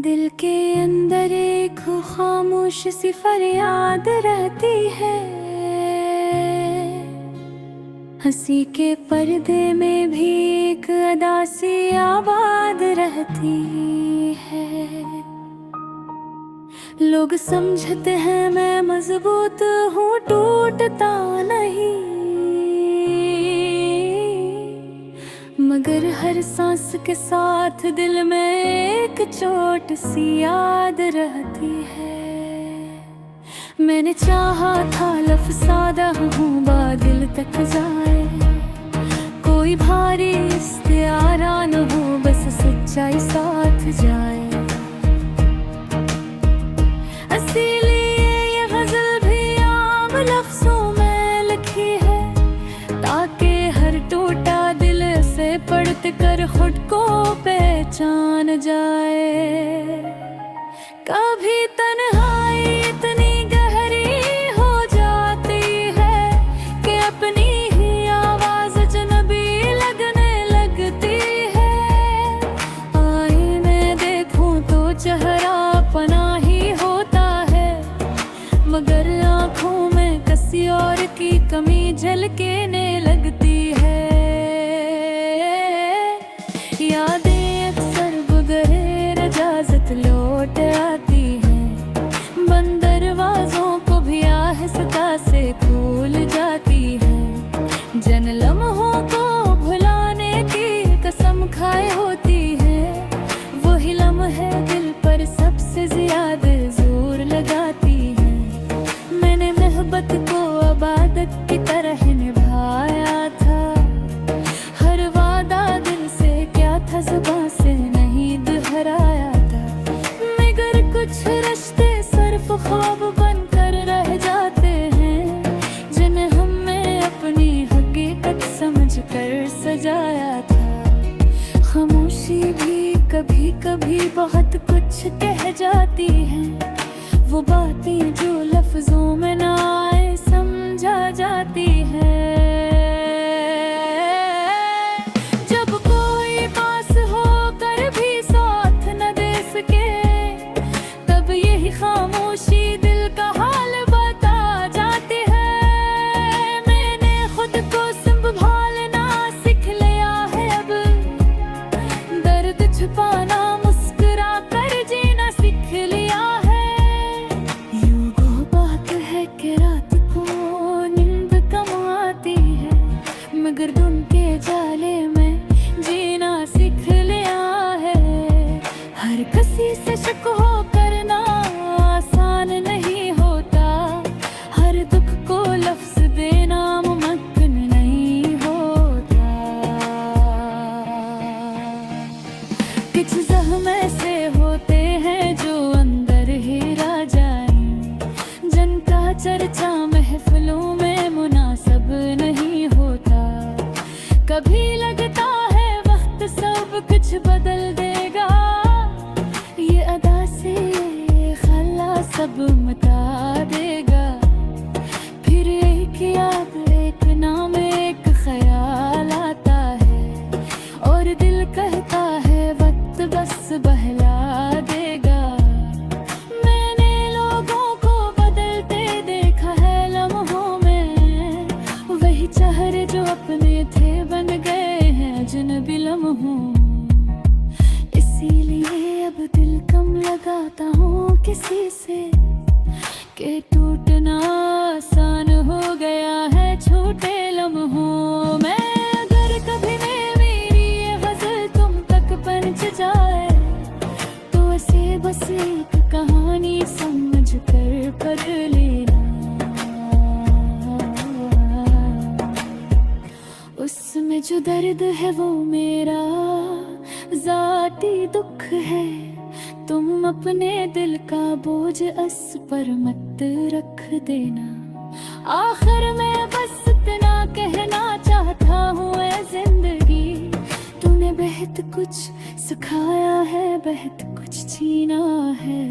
दिल के अंदर एक खामोश सी फरियाद रहती है, हंसी के पर्दे में भी एक अदा सी आबाद रहती है। लोग समझते हैं मैं मजबूत हूँ, टूटता नहीं, मगर हर सांस के साथ दिल में एक चोट सी याद रहती है। मैंने चाहा था लफ्ज़ादा हूँ बादल तक जाए, कोई भारी इख्तियारा न हो, बस सच्चाई साथ जाए। इसीलिए ये गज़ल भी आम लफ्ज़ों में लिखी है, ताकि हर टूटा दिल से पढ़ते कर खुद को पहचान जाए। कभी तन्हाई इतनी गहरी हो जाती है कि अपनी ही आवाज़ अजनबी लगने लगती है। आईने देखूं तो चेहरा अपना ही होता है, मगर आँखों में किसी और की कमी झलकने लगती है। यादें अक्सर बगैर इजाज़त लौट आती हैं, बंद दरवाज़ों को भी आहिस्ता से खोल जाती हैं। जिन लम्हों को भुलाने की कसम खाए होती है, वही लम्हे दिल पर सबसे ज़्यादा जोर लगाती हैं। मैंने मोहब्बत को इबादत की तरह निभाया था, हर वादा दिल से क्या था ज़ुबां से नहीं दोहराया था। मगर कुछ रिश्ते सिर्फ ख्वाब बनकर रह जाते हैं, जिन्हें हमने अपनी हकीकत समझकर सजाया था। खामोशी भी कभी कभी बहुत कुछ कह जाती है, वो बातें जो लफ्ज़ों में ना आए समझा जाती है। जब कोई पास होकर भी साथ न दे सके, तब यही खामोशी दिल का हाल बता जाती है। मैंने खुद को संभालना सीख लिया है अब, दर्द छुपाना मुस्कुरा कर जीना सीख लिया है। यूं वो बात है कि रात को नींद कम आती है, मगर धुन के जाले में जीना सीख लिया है। हर किसी से शक हो करना आसान नहीं होता, हर दुख को लफ्ज़ देना मुमकिन नहीं होता। कुछ ज़ख्म ऐसे होते हैं जो अंदर ही रह जाएं, जिनका चर्चा महफिलों में मुनासिब नहीं होता। कभी लगता है वक्त सब कुछ बदल देगा, ये अदा से खला सब मिटा देगा। फिर एक याद एक नाम एक ख्याल आता है, और दिल कहता है वक्त बस बहला देगा। मैंने लोगों को बदलते देखा है लम्हों में, वही चेहरे जो अपने थे बन गए हैं अजनबी लम्हों। इसीलिए अब दिल कम लगाता हूँ किसी से, कि टूटना आसान हो गया है छोटे लम्हों में। अगर कभी मेरी ये गज़ल तुम तक पहुंच जाए, तो ऐसे बस एक कहानी समझ कर पढ़ लेना। उसमें जो दर्द है वो मेरा ज़ाती दुख है, तुम अपने दिल का बोझ अस पर मत रख देना। आखिर मैं बस इतना कहना चाहता हूँ ऐ जिंदगी, तूने बहुत कुछ सिखाया है, बहुत कुछ छीना है।